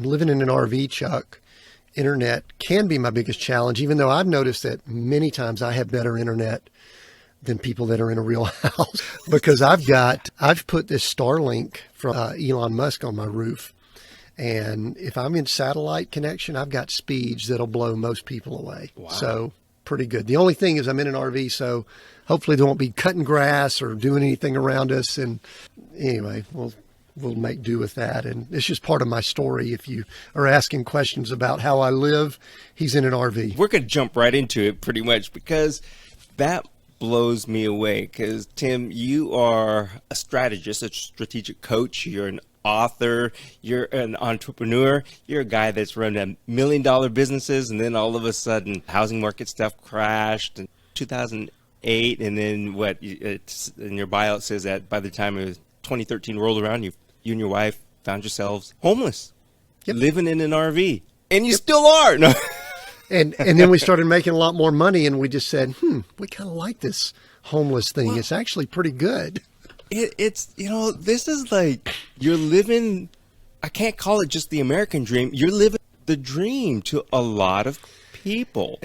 living in an RV, Chuck, internet can be my biggest challenge, even though I've noticed that many times I have better internet than people that are in a real house because I've put this Starlink from Elon Musk on my roof. And if I'm in satellite connection, I've got speeds that'll blow most people away. Wow. So pretty good. The only thing is I'm in an RV, so hopefully they won't be cutting grass or doing anything around us. And anyway, we'll make do with that. And it's just part of my story. If you are asking questions about how I live, he's in an RV. We're going to jump right into it pretty much because that blows me away. Because Tim, you are a strategist, a strategic coach. You're an author, you're an entrepreneur, you're a guy that's run $1 million businesses, and then all of a sudden housing market stuff crashed in 2008, and then it's in your bio it says that by the time 2013 rolled around, you and your wife found yourselves homeless. Yep. Living in an RV, and you still are. No. And then we started making a lot more money, and we just said, we kind of like this homeless thing. Well, it's actually pretty good. It's this is like you're living, I can't call it just the American dream. You're living the dream to a lot of people.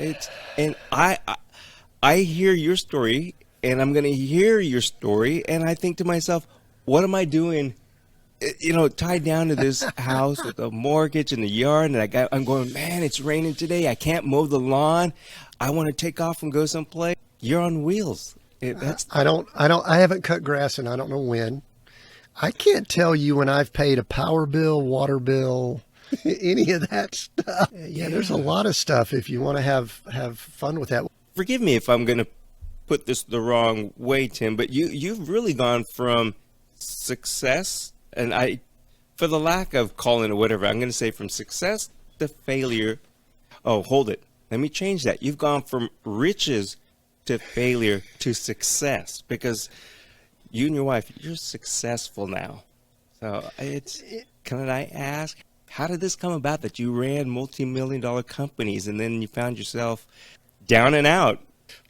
And I hear your story, and I'm going to hear your story, and I think to myself, what am I doing, tied down to this house with a mortgage and a yard, and I'm going, man, it's raining today. I can't mow the lawn. I want to take off and go someplace. You're on wheels. I haven't cut grass and I don't know when. I can't tell you when I've paid a power bill, water bill, any of that stuff. Yeah, there's a lot of stuff if you want to have fun with that. Forgive me if I'm going to put this the wrong way, Tim, but you've really gone from success, and for the lack of calling it whatever, I'm going to say from success to failure. Oh, hold it. Let me change that. You've gone from riches to failure to success, because you and your wife, you're successful now. So can I ask, how did this come about that you ran multi-million-dollar companies and then you found yourself down and out?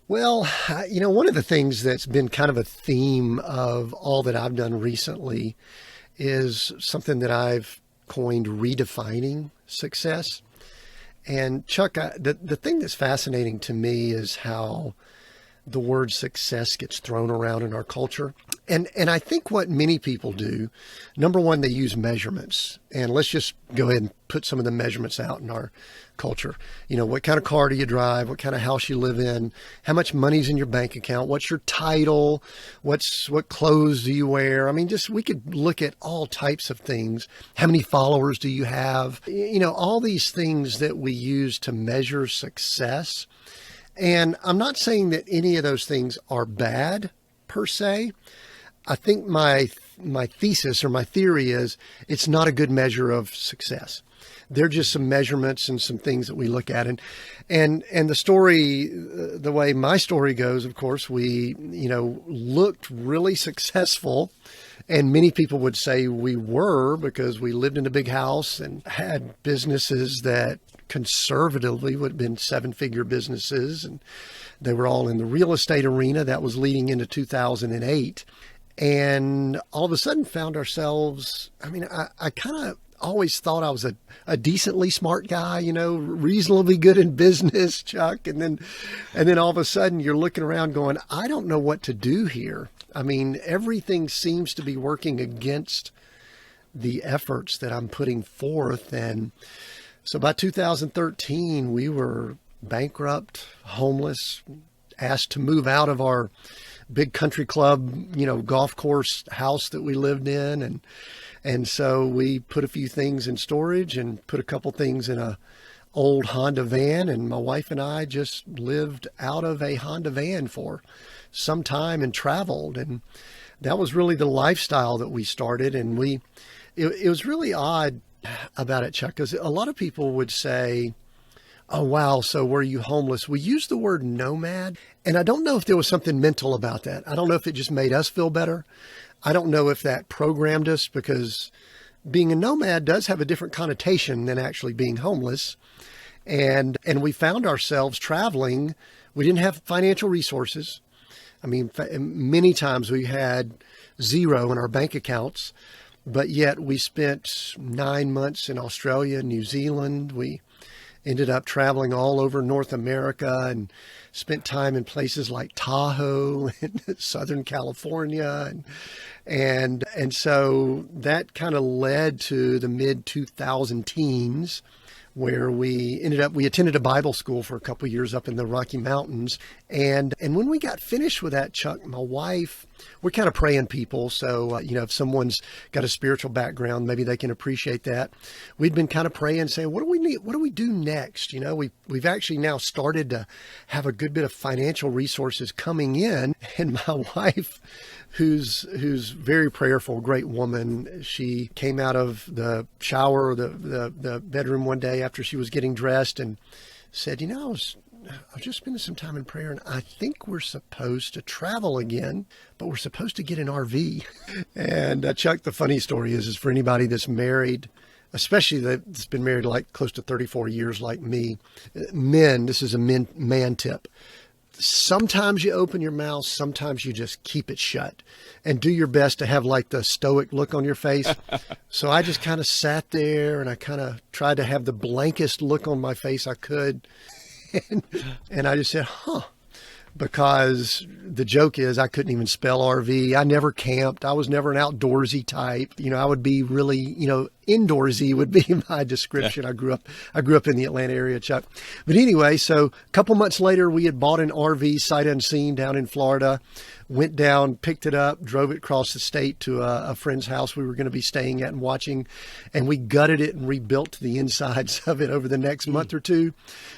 Well, one of the things that's been kind of a theme of all that I've done recently is something that I've coined redefining success. And Chuck, the thing that's fascinating to me is how the word success gets thrown around in our culture. And I think what many people do, number one, they use measurements. And let's just go ahead and put some of the measurements out in our culture. What kind of car do you drive? What kind of house you live in? How much money's in your bank account? What's your title? What clothes do you wear? I mean, we could look at all types of things. How many followers do you have? All these things that we use to measure success. And I'm not saying that any of those things are bad per se. I think my thesis or my theory is it's not a good measure of success. They're just some measurements and some things that we look at. And the story, the way my story goes, of course, we, looked really successful. And many people would say we were, because we lived in a big house and had businesses that conservatively would have been 7-figure businesses. And they were all in the real estate arena. That was leading into 2008. And all of a sudden found ourselves, I kind of always thought I was a decently smart guy, reasonably good in business, Chuck. And then all of a sudden you're looking around going, I don't know what to do here. Everything seems to be working against the efforts that I'm putting forth. And so by 2013, we were bankrupt, homeless, asked to move out of our big country club, golf course house that we lived in. And so we put a few things in storage and put a couple things in a old Honda van. And my wife and I just lived out of a Honda van for some time and traveled. And that was really the lifestyle that we started. And it was really odd about it, Chuck, because a lot of people would say, oh, wow, so were you homeless? We use the word nomad, and I don't know if there was something mental about that. I don't know if it just made us feel better. I don't know if that programmed us, because being a nomad does have a different connotation than actually being homeless. And we found ourselves traveling. We didn't have financial resources. Many times we had zero in our bank accounts. But yet we spent 9 months in Australia, New Zealand. We ended up traveling all over North America and spent time in places like Tahoe and Southern California. And so that kind of led to the mid 2000 teens where we attended a Bible school for a couple of years up in the Rocky Mountains. And when we got finished with that, Chuck, my wife, we're kind of praying people. So, if someone's got a spiritual background, maybe they can appreciate that. We'd been kind of praying, saying, what do we need? What do we do next? We've actually now started to have a good bit of financial resources coming in. And my wife, who's very prayerful, great woman. She came out of the shower or the bedroom one day after she was getting dressed and said, I was just spending some time in prayer, and I think we're supposed to travel again, but we're supposed to get an RV. And Chuck, the funny story is for anybody that's married, especially that's been married like close to 34 years like me, men, this is a man tip. Sometimes you open your mouth, sometimes you just keep it shut and do your best to have like the stoic look on your face. So I just kind of sat there and I kind of tried to have the blankest look on my face I could. And I just said, because the joke is I couldn't even spell RV. I never camped. I was never an outdoorsy type. I would be really, indoorsy would be my description. Yeah. I grew up in the Atlanta area, Chuck. But anyway, so a couple months later, we had bought an RV sight unseen down in Florida, went down, picked it up, drove it across the state to a friend's house we were going to be staying at and watching, and we gutted it and rebuilt the insides of it over the next month or two.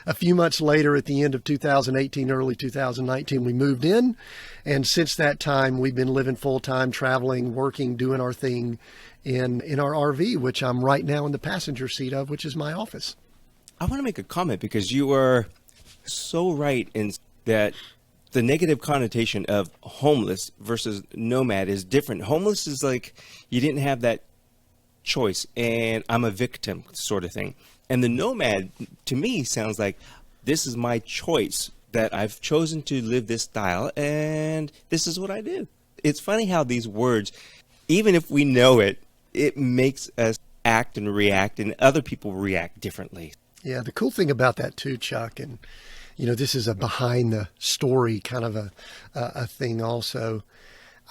A few months later, at the end of 2018, early 2019, we moved in. And since that time, we've been living full-time, traveling, working, doing our thing in our RV, which I'm right now in the passenger seat of, which is my office. I want to make a comment because you are so right in that the negative connotation of homeless versus nomad is different. Homeless is like you didn't have that choice and I'm a victim sort of thing. And the nomad to me sounds like this is my choice, that I've chosen to live this style and this is what I do. It's funny how these words, even if we know it, it makes us act and react, and other people react differently. Yeah, the cool thing about that too, Chuck, and this is a behind the story kind of a thing also.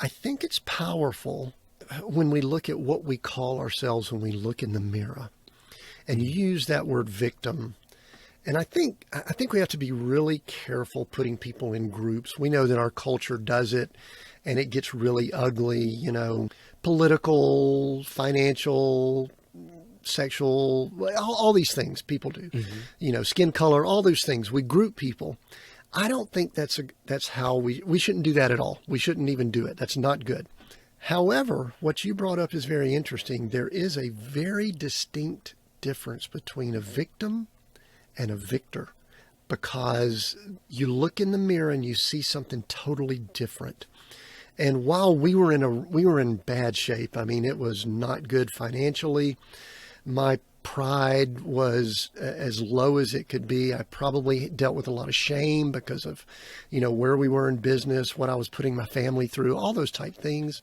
I think it's powerful when we look at what we call ourselves when we look in the mirror. And you use that word victim. And I think we have to be really careful putting people in groups. We know that our culture does it and it gets really ugly, political, financial, sexual, all these things people do, skin color, all those things. We group people. I don't think that's how we shouldn't do that at all. We shouldn't even do it. That's not good. However, what you brought up is very interesting. There is a very distinct difference between a victim and a victor, because you look in the mirror and you see something totally different. And while we were in bad shape, I mean, it was not good financially. My pride was as low as it could be. I probably dealt with a lot of shame because of, where we were in business, what I was putting my family through, all those type things.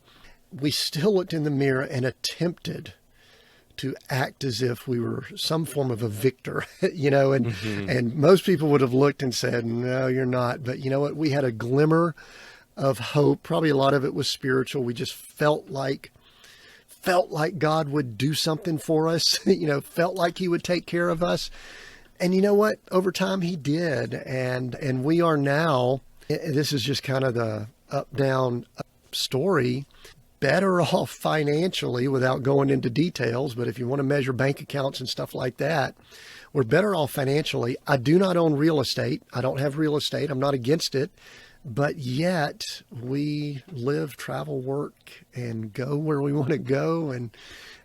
We still looked in the mirror and attempted to act as if we were some form of a victor, and most people would have looked and said, no, you're not. But you know what? We had a glimmer of hope. Probably a lot of it was spiritual. We just felt like God would do something for us, felt like he would take care of us. And you know what? Over time he did. And we are now, this is just kind of the up down story, better off financially without going into details. But if you want to measure bank accounts and stuff like that, we're better off financially. I do not own real estate. I don't have real estate. I'm not against it. But yet we live, travel, work, and go where we want to go. And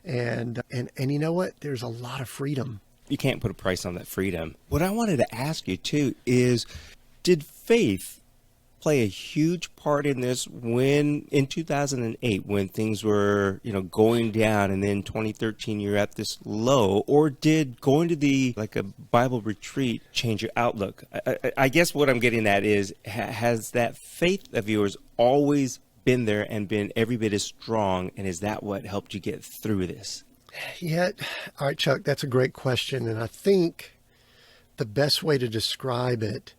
you know what? There's a lot of freedom. You can't put a price on that freedom. What I wanted to ask you too is, did faith play a huge part in this when in 2008, when things were, going down, and then 2013 you're at this low, or did going to a Bible retreat change your outlook? I guess what I'm getting at is, has that faith of yours always been there and been every bit as strong? And is that what helped you get through this? Yeah. All right, Chuck, that's a great question. And I think the best way to describe it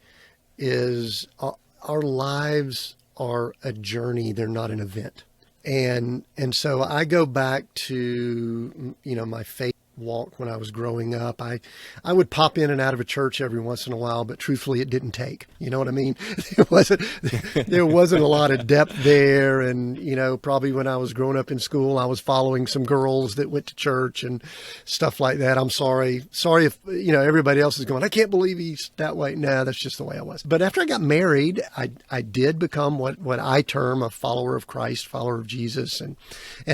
is our lives are a journey. They're not an event. And so I go back to, my faith walk when I was growing up. I would pop in and out of a church every once in a while, but truthfully it didn't take. You know what I mean? There wasn't a lot of depth there. And, probably when I was growing up in school, I was following some girls that went to church and stuff like that. I'm sorry if, everybody else is going, I can't believe he's that way. No, that's just the way I was. But after I got married, I did become what I term a follower of Christ, follower of Jesus. And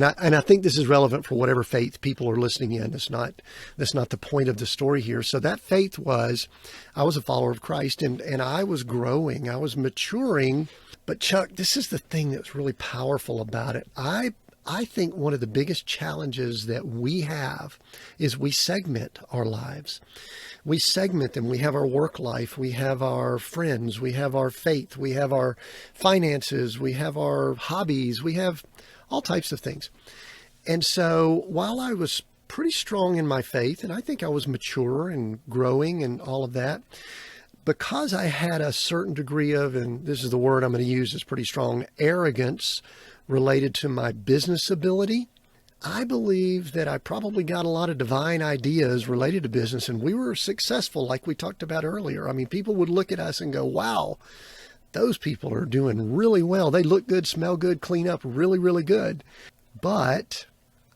I think this is relevant for whatever faith people are listening in. That's not the point of the story here. So that faith was, I was a follower of Christ and I was growing, I was maturing. But Chuck, this is the thing that's really powerful about it. I think one of the biggest challenges that we have is we segment our lives. We segment them. We have our work life. We have our friends. We have our faith. We have our finances. We have our hobbies. We have all types of things. And so while I was pretty strong in my faith, and I think I was mature and growing and all of that, because I had a certain degree of, and this is the word I'm going to use, is pretty strong, arrogance related to my business ability. I believe that I probably got a lot of divine ideas related to business, and we were successful like we talked about earlier. I mean, people would look at us and go, wow, those people are doing really well. They look good, smell good, clean up really, really good. But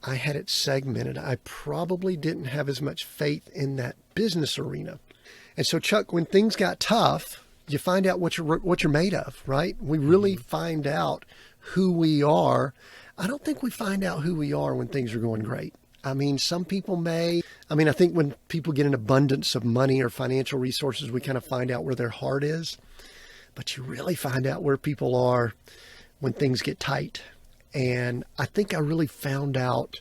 I had it segmented. I probably didn't have as much faith in that business arena. And so, Chuck, when things got tough, you find out what you're made of, right? We really find out who we are. I don't think we find out who we are when things are going great. I mean, some people may. I think when people get an abundance of money or financial resources, we kind of find out where their heart is. But you really find out where people are when things get tight. And I think I really found out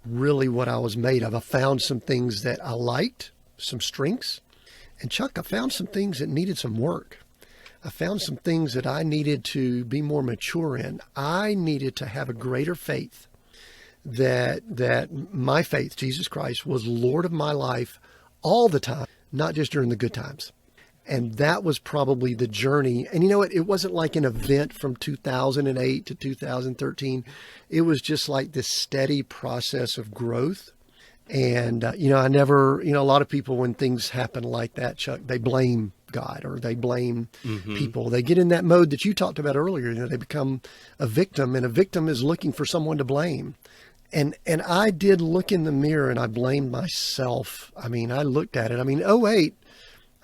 really what I was made of. I found some things that I liked, some strengths. And Chuck, I found some things that needed some work. I found some things that I needed to be more mature in. I needed to have a greater faith that my faith, Jesus Christ, was Lord of my life all the time, not just during the good times. And that was probably the journey. And you know what? It wasn't like an event from 2008 to 2013. It was just like this steady process of growth. And, I never, a lot of people, when things happen like that, Chuck, they blame God or they blame people. They get in that mode that you talked about earlier. They become a victim, and a victim is looking for someone to blame. And I did look in the mirror and I blamed myself. I looked at it. '08.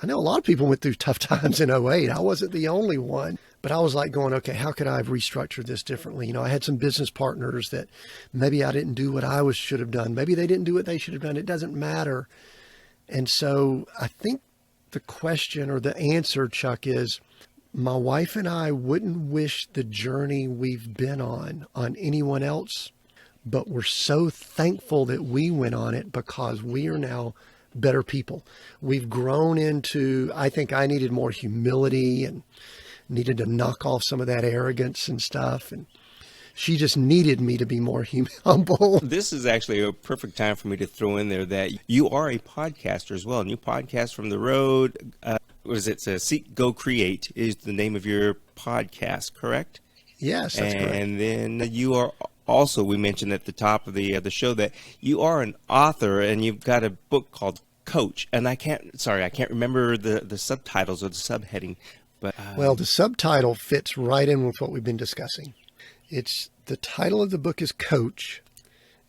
I know a lot of people went through tough times in '08. I wasn't the only one, but I was like going, okay, how could I have restructured this differently? I had some business partners that maybe I didn't do what I should have done. Maybe they didn't do what they should have done. It doesn't matter. And so I think the question or the answer, Chuck, is my wife and I wouldn't wish the journey we've been on anyone else, but we're so thankful that we went on it because we are now better people. We've grown into, I think I needed more humility and needed to knock off some of that arrogance and stuff. And she just needed me to be more humble. This is actually a perfect time for me to throw in there that you are a podcaster as well. And you podcast from the road. Seek, Go, Create is the name of your podcast, correct? Yes, that's correct. And then you are also, we mentioned at the top of the show that you are an author and you've got a book called Coach. And I can't remember the subtitles or the subheading. But well, the subtitle fits right in with what we've been discussing. The title of the book is Coach,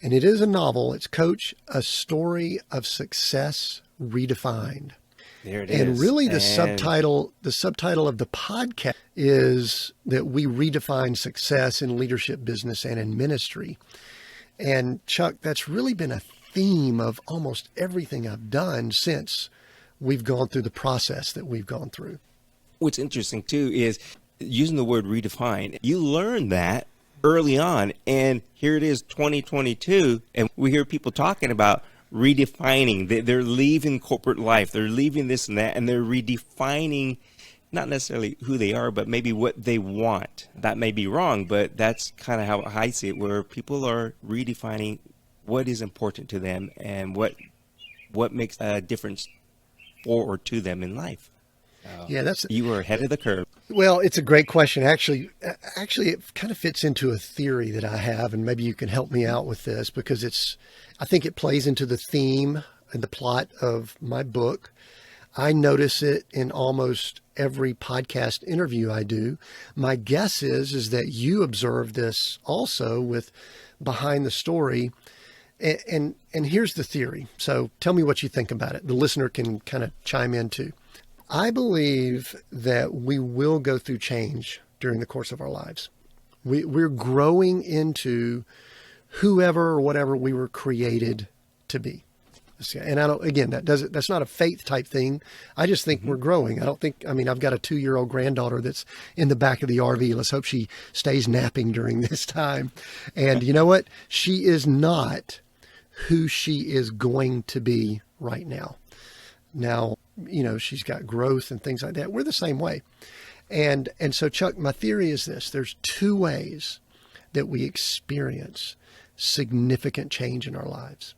and it is a novel. It's Coach, A Story of Success Redefined. There it and is. Really the subtitle of the podcast is that we redefine success in leadership, business, and in ministry. And Chuck, that's really been a theme of almost everything I've done since we've gone through the process that we've gone through. What's interesting too is using the word redefine. You learned that early on, and here it is 2022, and we hear people talking about redefining. They're leaving corporate life. They're leaving this and that, and they're redefining not necessarily who they are, but maybe what they want. That may be wrong, but that's kind of how I see it, where people are redefining what is important to them and what makes a difference for or to them in life. Yeah, that's You were ahead of the curve. well, it's a great question. Actually, it kind of fits into a theory that I have, and maybe you can help me out with this because I think it plays into the theme and the plot of my book. I notice it in almost every podcast interview I do. My guess is that you observe this also with Behind the Story. And here's the theory. So tell me what you think about it. The listener can kind of chime in too. I believe that we will go through change during the course of our lives. We're growing into whoever or whatever we were created to be. And that's not a faith type thing. I just think we're growing. I've got a 2-year-old granddaughter that's in the back of the RV. Let's hope she stays napping during this time. And you know what? She is not who she is going to be right now. Now, she's got growth and things like that. We're the same way. And so Chuck, my theory is this: there's 2 ways that we experience significant change in our lives.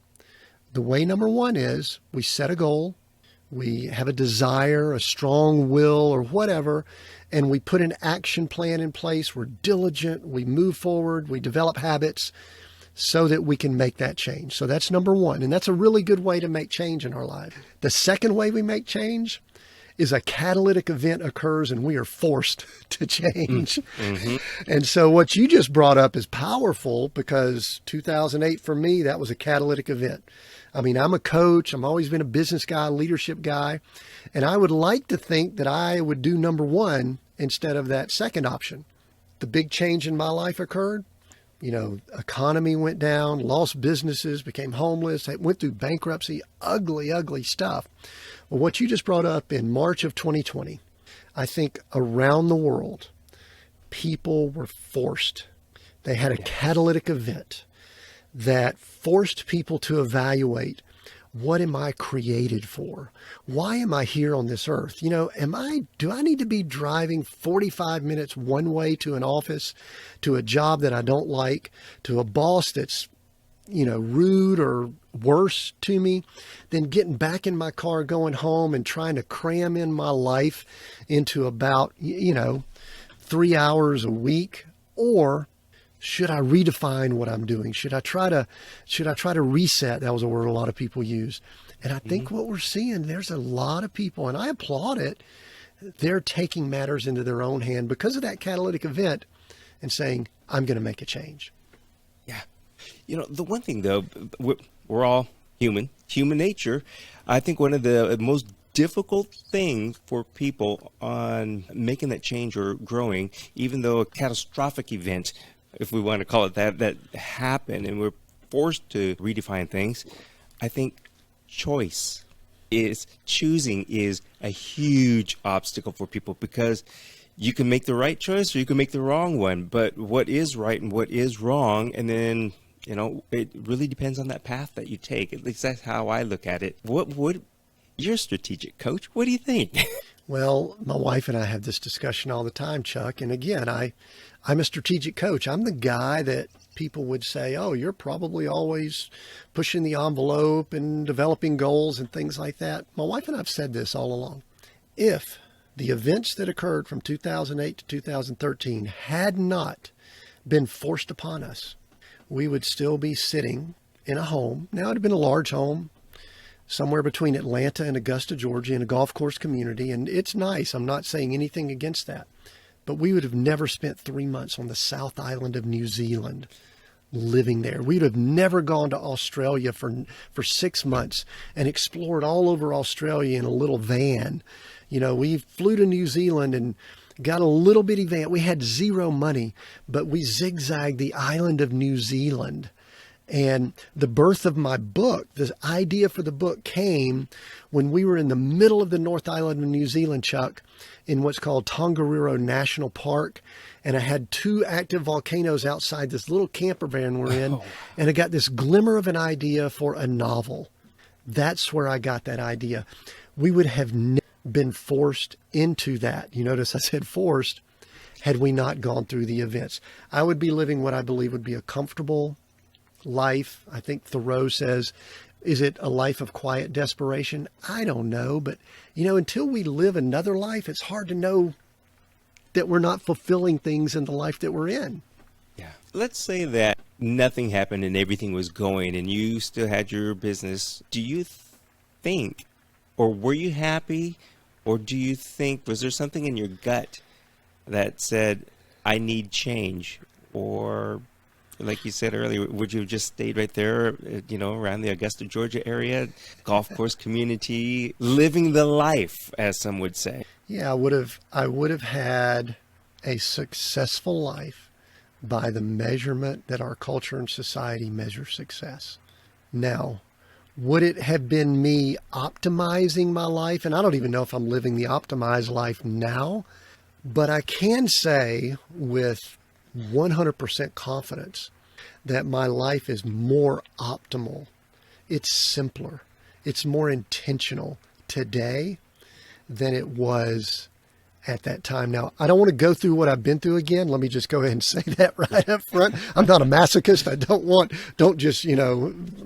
The way number 1 is we set a goal, we have a desire, a strong will or whatever, and we put an action plan in place. We're diligent, we move forward, we develop habits so that we can make that change. So that's number 1. And that's a really good way to make change in our life. The second way we make change is a catalytic event occurs and we are forced to change. And so what you just brought up is powerful because 2008 for me, that was a catalytic event. I mean, I'm a coach. I've always been a business guy, leadership guy. And I would like to think that I would do number 1 instead of that second option. The big change in my life occurred. Economy went down, lost businesses, became homeless, went through bankruptcy, ugly, ugly stuff. Well, what you just brought up in March of 2020, I think around the world, people were forced. They had a catalytic event that forced people to evaluate, what am I created for? Why am I here on this earth? Do I need to be driving 45 minutes one way to an office, to a job that I don't like, to a boss that's, rude or worse to me, than getting back in my car, going home and trying to cram in my life into about, 3 hours a week? Or should I redefine what I'm doing? Should I try to reset? That was a word a lot of people use. And I think what we're seeing, there's a lot of people, and I applaud it, they're taking matters into their own hand because of that catalytic event and saying, I'm going to make a change. Yeah. The one thing though, we're all human nature. I think one of the most difficult things for people on making that change or growing, even though a catastrophic event, if we want to call it that happened and we're forced to redefine things, I think choosing is a huge obstacle for people because you can make the right choice or you can make the wrong one, but what is right and what is wrong, and then, it really depends on that path that you take. At least that's how I look at it. You're a strategic coach. What do you think? Well, my wife and I have this discussion all the time, Chuck. And again, I'm a strategic coach. I'm the guy that people would say, oh, you're probably always pushing the envelope and developing goals and things like that. My wife and I have said this all along. If the events that occurred from 2008 to 2013 had not been forced upon us, we would still be sitting in a home. Now, it would have been a large home, somewhere between Atlanta and Augusta, Georgia, in a golf course community. And it's nice. I'm not saying anything against that. But we would have never spent 3 months on the South Island of New Zealand living there. We would have never gone to Australia for 6 months and explored all over Australia in a little van. We flew to New Zealand and got a little bitty van. We had zero money, but we zigzagged the island of New Zealand. And the birth of my book, the idea for the book came when we were in the middle of the North Island of New Zealand, Chuck, in what's called Tongariro National Park. And I had 2 active volcanoes outside this little camper van we're in. And I got this glimmer of an idea for a novel. That's where I got that idea. We would have been forced into that. You notice I said forced. Had we not gone through the events, I would be living what I believe would be a comfortable life. I think Thoreau says, is it a life of quiet desperation? I don't know. But, until we live another life, it's hard to know that we're not fulfilling things in the life that we're in. Yeah. Let's say that nothing happened and everything was going and you still had your business. Do you think, or were you happy, or do you think, was there something in your gut that said, I need change? Or like you said earlier, would you have just stayed right there, around the Augusta, Georgia area, golf course community, living the life, as some would say? Yeah, I would have had a successful life by the measurement that our culture and society measure success. Now, would it have been me optimizing my life? And I don't even know if I'm living the optimized life now, but I can say with 100% confidence that my life is more optimal. It's simpler. It's more intentional today than it was at that time. Now, I don't want to go through what I've been through again. Let me just go ahead and say that right up front. I'm not a masochist.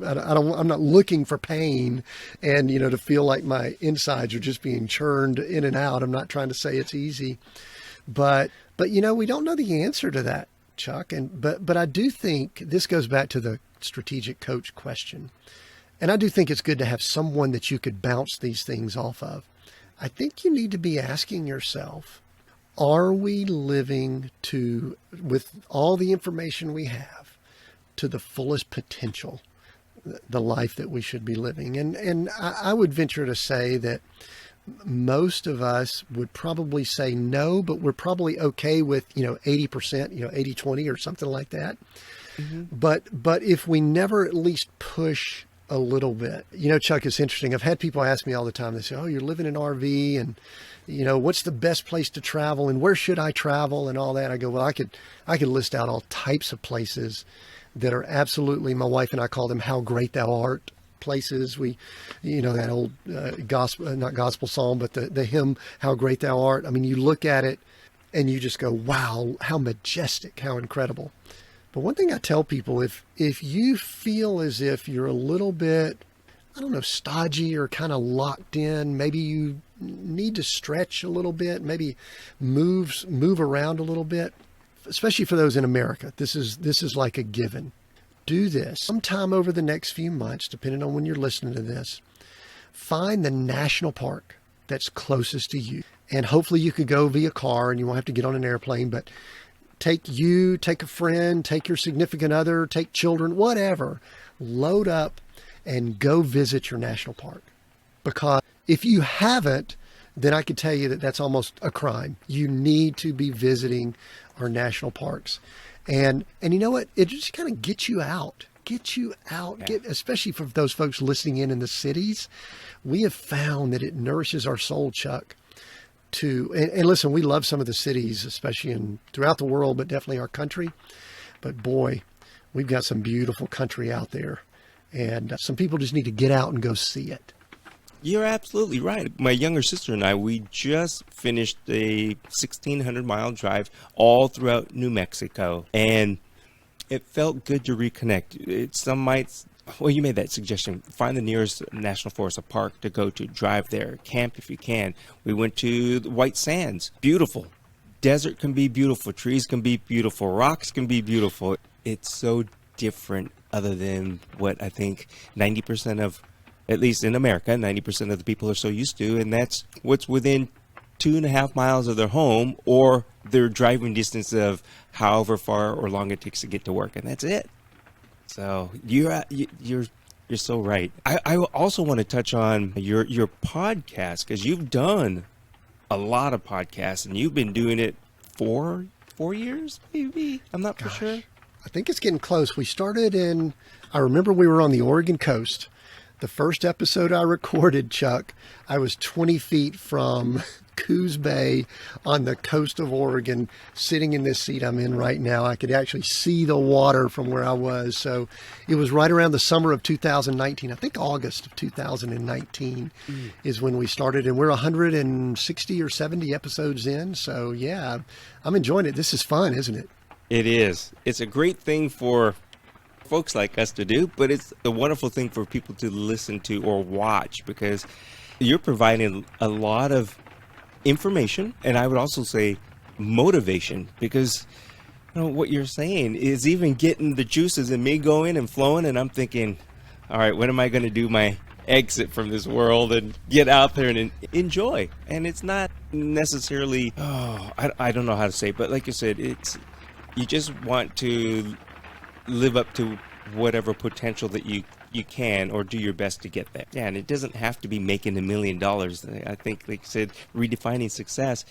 I'm not looking for pain and, to feel like my insides are just being churned in and out. I'm not trying to say it's easy, but we don't know the answer to that, Chuck. But I do think this goes back to the strategic coach question. And I do think it's good to have someone that you could bounce these things off of. I think you need to be asking yourself, are we living with all the information we have, to the fullest potential, the life that we should be living? And I would venture to say that most of us would probably say no, but we're probably okay with, 80%, 80-20 or something like that. Mm-hmm. But if we never at least push a little bit, Chuck, it's interesting. I've had people ask me all the time, they say, oh, you're living in an RV and, what's the best place to travel and where should I travel and all that? I go, well, I could list out all types of places that are absolutely, my wife and I call them how great thou art places. We, that old gospel, not gospel song, but the hymn, how great thou art. I mean, you look at it and you just go, wow, how majestic, how incredible. But one thing I tell people, if you feel as if you're a little bit, stodgy or kind of locked in, maybe you need to stretch a little bit, maybe move around a little bit, especially for those in America. This is like a given. Do this sometime over the next few months, depending on when you're listening to this. Find the national park that's closest to you. And hopefully you could go via car and you won't have to get on an airplane, but take a friend, take your significant other, take children, whatever, load up and go visit your national park. Because if you haven't, then I can tell you that that's almost a crime. You need to be visiting our national parks. And you know what? It just kind of gets you out, yeah. Especially for those folks listening in the cities. We have found that it nourishes our soul, Chuck. And listen, we love some of the cities, especially throughout the world, but definitely our country. But boy, we've got some beautiful country out there. And some people just need to get out and go see it. You're absolutely right. My younger sister and I, we just finished a 1,600-mile drive all throughout New Mexico. And it felt good to reconnect. Some might... Well, you made that suggestion. Find the nearest national forest, a park to go to, drive there, camp if you can. We went to the White Sands. Beautiful. Desert can be beautiful. Trees can be beautiful. Rocks can be beautiful. It's so different other than what I think 90% of, at least in America, 90% of the people are so used to, and that's what's within 2.5 miles of their home or their driving distance of however far or long it takes to get to work, and that's it. So you're so right. I also want to touch on your podcast, because you've done a lot of podcasts and you've been doing it for 4 years, maybe. I'm not for sure. I think it's getting close. We started I remember we were on the Oregon coast The first episode I recorded, Chuck, I was 20 feet from Coos Bay on the coast of Oregon, sitting in this seat I'm in right now. I could actually see the water from where I was. So it was right around the summer of 2019. I think August of 2019 is when we started, and we're 160 or 70 episodes in. So yeah, I'm enjoying it. This is fun, isn't it? It is. It's a great thing for folks like us to do, but it's a wonderful thing for people to listen to or watch, because you're providing a lot of information, and I would also say motivation, because what you're saying is even getting the juices in me going and flowing, and I'm thinking, all right, when am I going to do my exit from this world and get out there and enjoy? And it's not necessarily, I don't know how to say it, but like you said, you just want to live up to whatever potential that you can, or do your best to get there. Yeah, and it doesn't have to be making $1 million. I think, like you said, redefining success,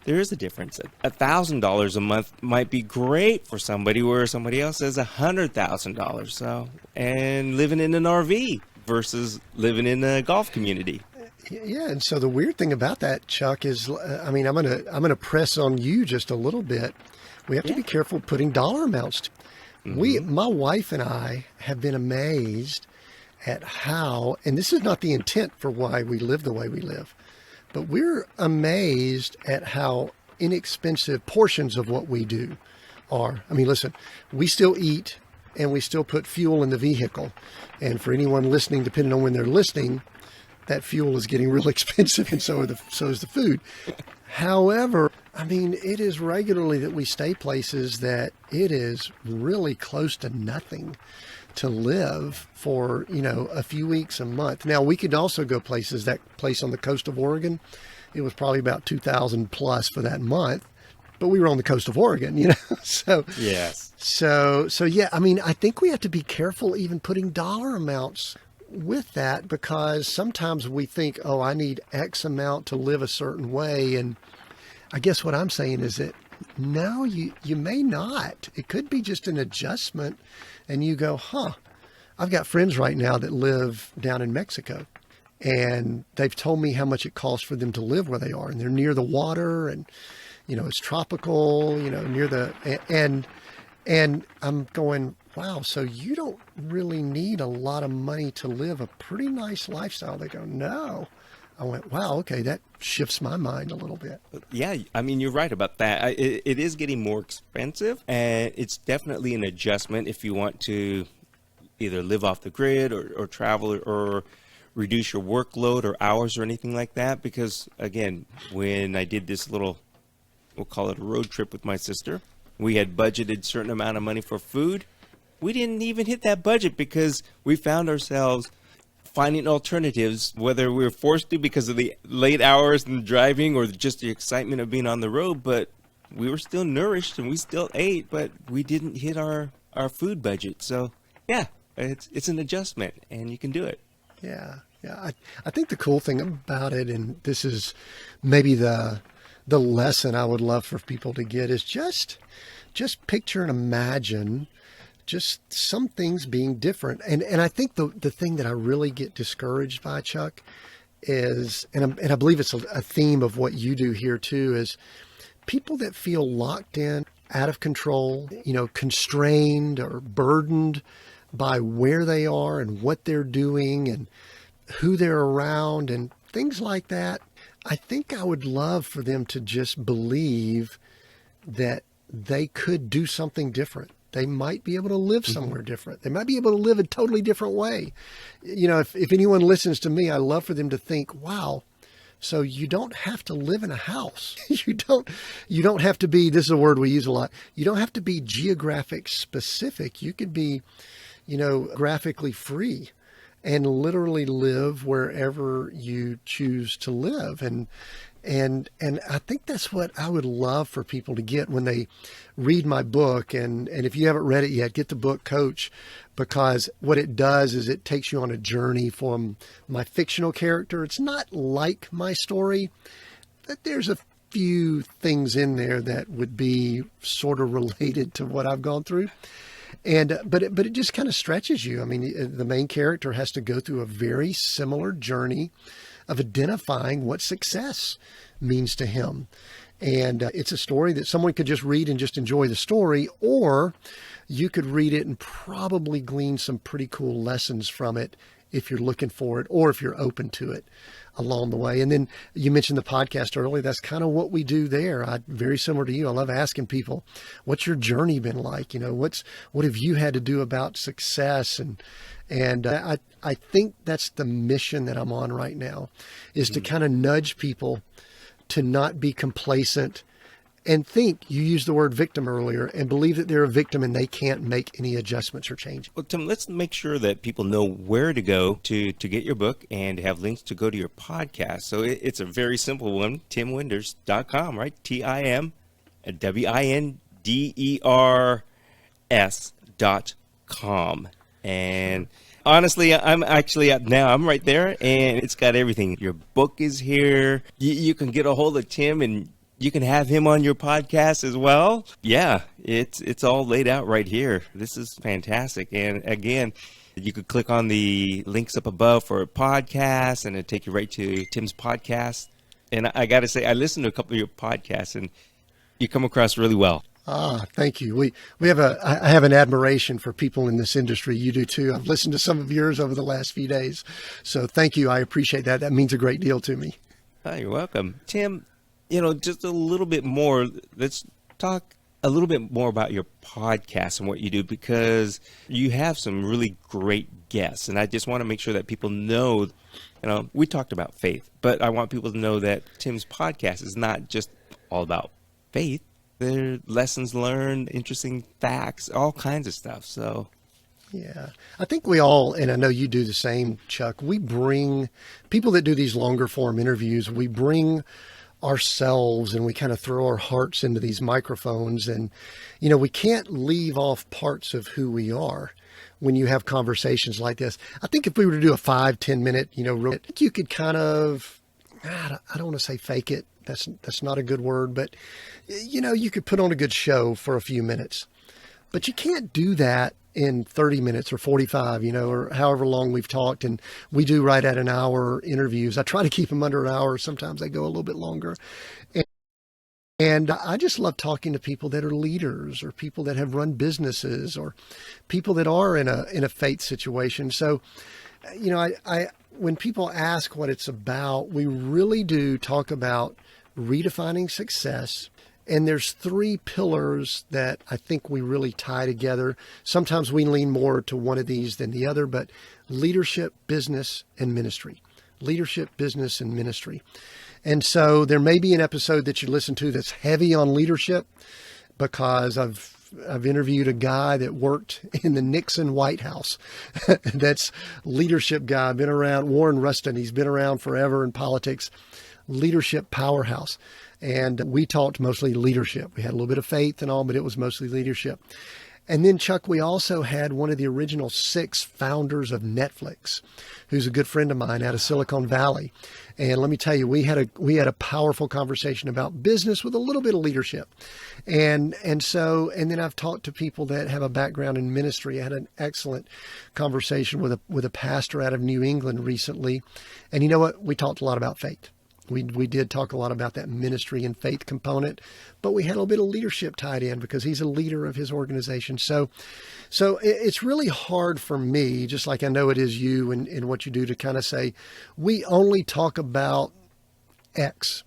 there is a difference. $1,000 a month might be great for somebody, where somebody else has $100,000. So, and living in an RV versus living in a golf community. Yeah, and so the weird thing about that, Chuck, is, I'm gonna press on you just a little bit. We have to be careful putting dollar amounts. My wife and I have been amazed at how, and this is not the intent for why we live the way we live, but we're amazed at how inexpensive portions of what we do are. I mean, listen, we still eat and we still put fuel in the vehicle. And for anyone listening, depending on when they're listening, that fuel is getting real expensive, and so is the food. However, I mean, it is regularly that we stay places that it is really close to nothing to live for, a few weeks, a month. Now, we could also go places, that place on the coast of Oregon, it was probably about 2,000 plus for that month, but we were on the coast of Oregon, So, yes. So yeah, I mean, I think we have to be careful even putting dollar amounts with that, because sometimes we think, oh, I need X amount to live a certain way. And I guess what I'm saying is that no, you may not. It could be just an adjustment, and you go, I've got friends right now that live down in Mexico, and they've told me how much it costs for them to live where they are, and they're near the water, and it's tropical, near the, and I'm going, wow, so you don't really need a lot of money to live a pretty nice lifestyle. They go, no. I went, wow, okay, that shifts my mind a little bit. Yeah, I mean, you're right about that. It is getting more expensive, and it's definitely an adjustment if you want to either live off the grid or travel or reduce your workload or hours or anything like that. Because, again, when I did this little, we'll call it a road trip with my sister, we had budgeted a certain amount of money for food. We didn't even hit that budget because we found ourselves finding alternatives, whether we were forced to because of the late hours and driving or just the excitement of being on the road. But we were still nourished and we still ate, but we didn't hit our food budget. So yeah, it's an adjustment, and you can do it. Yeah. I think the cool thing about it, and this is maybe the lesson I would love for people to get, is just picture and imagine just some things being different. And I think the thing that I really get discouraged by, Chuck, is, and I believe it's a theme of what you do here too, is people that feel locked in, out of control, constrained or burdened by where they are and what they're doing and who they're around and things like that. I think I would love for them to just believe that they could do something different. They might be able to live somewhere different. They might be able to live a totally different way. If anyone listens to me, I love for them to think, wow, so you don't have to live in a house. You don't have to be, this is a word we use a lot. You don't have to be geographic specific. You could be, graphically free and literally live wherever you choose to live. And I think that's what I would love for people to get when they read my book. And if you haven't read it yet, get the book, Coach, because what it does is it takes you on a journey from my fictional character. It's not like my story, but there's a few things in there that would be sort of related to what I've gone through. But it just kind of stretches you. I mean, the main character has to go through a very similar journey of identifying what success means to him. And it's a story that someone could just read and just enjoy the story, or you could read it and probably glean some pretty cool lessons from it if you're looking for it or if you're open to it along the way. And then you mentioned the podcast earlier. That's kind of what we do there. Very similar to you. I love asking people, what's your journey been like? What have you had to do about success? And I think that's the mission that I'm on right now, is to kind of nudge people to not be complacent and think, you used the word victim earlier, and believe that they're a victim and they can't make any adjustments or change. Well, Tim, let's make sure that people know where to go to get your book and have links to go to your podcast. So it's a very simple one, timwinders.com, right? TIMWINDERS.com. And honestly, I'm right there, and it's got everything. Your book is here. You can get a hold of Tim, and you can have him on your podcast as well. Yeah, it's all laid out right here. This is fantastic. And again, you could click on the links up above for a podcast, and it'll take you right to Tim's podcast. And I got to say, I listened to a couple of your podcasts, and you come across really well. Thank you. I have an admiration for people in this industry. You do too. I've listened to some of yours over the last few days. So thank you. I appreciate that. That means a great deal to me. Oh, you're welcome. Tim, just a little bit more. Let's talk a little bit more about your podcast and what you do, because you have some really great guests. And I just want to make sure that people know, we talked about faith, but I want people to know that Tim's podcast is not just all about faith. There are lessons learned, interesting facts, all kinds of stuff. So, yeah, I think we all, and I know you do the same, Chuck, we bring people that do these longer form interviews, we bring ourselves and we kind of throw our hearts into these microphones, and we can't leave off parts of who we are when you have conversations like this. I think if we were to do a 5-10 minute you could kind of, I don't want to say fake it, that's not a good word, but you could put on a good show for a few minutes, but you can't do that in 30 minutes or 45, or however long we've talked. And we do right at an hour interviews. I try to keep them under an hour. Sometimes they go a little bit longer. And I just love talking to people that are leaders, or people that have run businesses, or people that are in a faith situation. So, when people ask what it's about, we really do talk about redefining success. And there's 3 pillars that I think we really tie together. Sometimes we lean more to one of these than the other, but leadership, business, and ministry. Leadership, business, and ministry. And so there may be an episode that you listen to that's heavy on leadership, because I've interviewed a guy that worked in the Nixon White House. That's leadership guy, been around, Warren Rustin. He's been around forever in politics, leadership powerhouse. And we talked mostly leadership. We had a little bit of faith and all, but it was mostly leadership. And then, Chuck, we also had one of the original 6 founders of Netflix, who's a good friend of mine out of Silicon Valley. And let me tell you, we had a powerful conversation about business with a little bit of leadership. And then I've talked to people that have a background in ministry. I had an excellent conversation with a pastor out of New England recently. And you know what? We talked a lot about faith. We did talk a lot about that ministry and faith component, but we had a little bit of leadership tied in because he's a leader of his organization. So it's really hard for me, just like I know it is you and what you do, to kind of say, we only talk about X.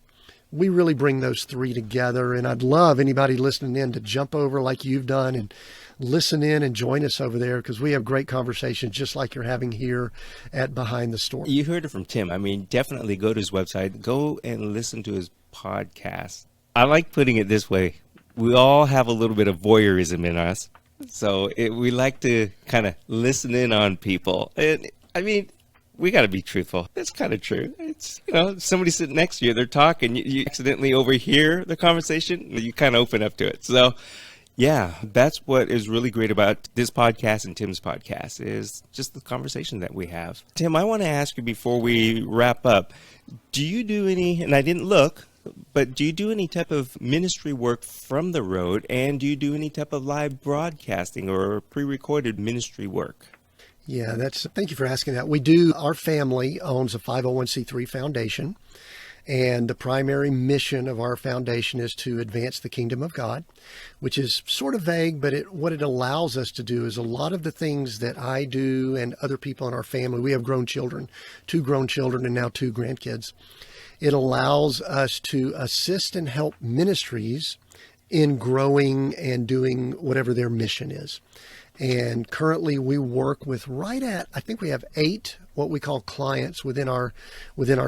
We really bring those 3 together. And I'd love anybody listening in to jump over like you've done and listen in and join us over there, because we have great conversations just like you're having here at Behind the Storm. You heard it from Tim. I mean, definitely go to his website, go and listen to his podcast. I like putting it this way. We all have a little bit of voyeurism in us. So we like to kind of listen in on people. And I mean, we got to be truthful. That's kind of true. It's, somebody sitting next to you, they're talking, you accidentally overhear the conversation, you kind of open up to it. So yeah, that's what is really great about this podcast and Tim's podcast, is just the conversation that we have. Tim, I want to ask you before we wrap up, do you do any, and I didn't look, But do you do any type of ministry work from the road? And do you do any type of live broadcasting or pre-recorded ministry work? Yeah, thank you for asking that. We do. Our family owns a 501c3 foundation, and the primary mission of our foundation is to advance the kingdom of God, which is sort of vague, but what it allows us to do is a lot of the things that I do and other people in our family. We have grown children, 2 grown children and now 2 grandkids. It allows us to assist and help ministries in growing and doing whatever their mission is. And currently we work with I think we have 8 what we call clients within our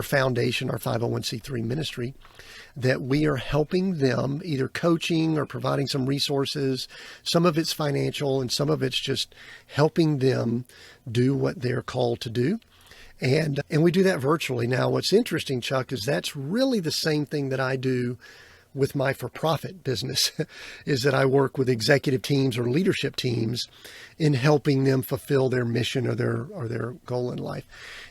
foundation, our 501c3 ministry, that we are helping them, either coaching or providing some resources. Some of it's financial and some of it's just helping them do what they're called to do. And we do that virtually. Now, what's interesting, Chuck, is that's really the same thing that I do with my for-profit business, is that I work with executive teams or leadership teams in helping them fulfill their mission or their goal in life.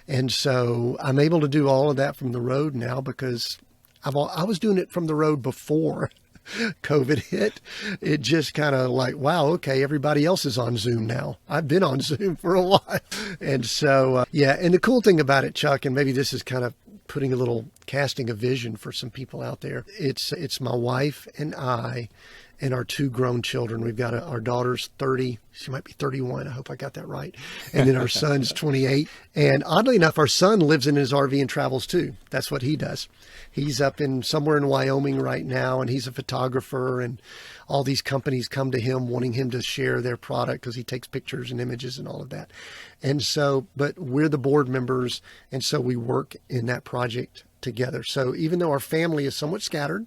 And so I'm able to do all of that from the road now because I was doing it from the road before COVID hit. It just kind of like, wow, okay, everybody else is on Zoom now. I've been on Zoom for a while. And so, yeah. And the cool thing about it, Chuck, and maybe this is kind of casting a vision for some people out there. It's my wife and I and our 2 grown children. We've got our daughter's 30. She might be 31. I hope I got that right. And then our son's 28. And oddly enough, our son lives in his RV and travels too. That's what he does. He's up somewhere in Wyoming right now, and he's a photographer, and all these companies come to him wanting him to share their product because he takes pictures and images and all of that. And so, but we're the board members, and so we work in that project together. So even though our family is somewhat scattered,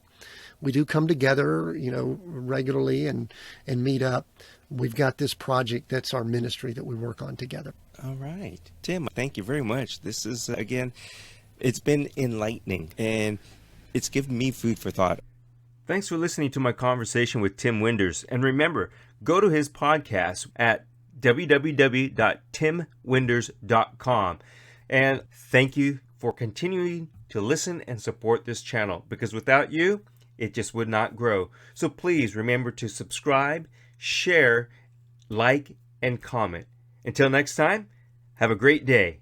we do come together, regularly and meet up. We've got this project that's our ministry that we work on together. All right. Tim, thank you very much. This is, again, it's been enlightening, and it's given me food for thought. Thanks for listening to my conversation with Tim Winders. And remember, go to his podcast at www.timwinders.com. And thank you for continuing to listen and support this channel, because without you, it just would not grow. So please remember to subscribe, share, like, and comment. Until next time, have a great day.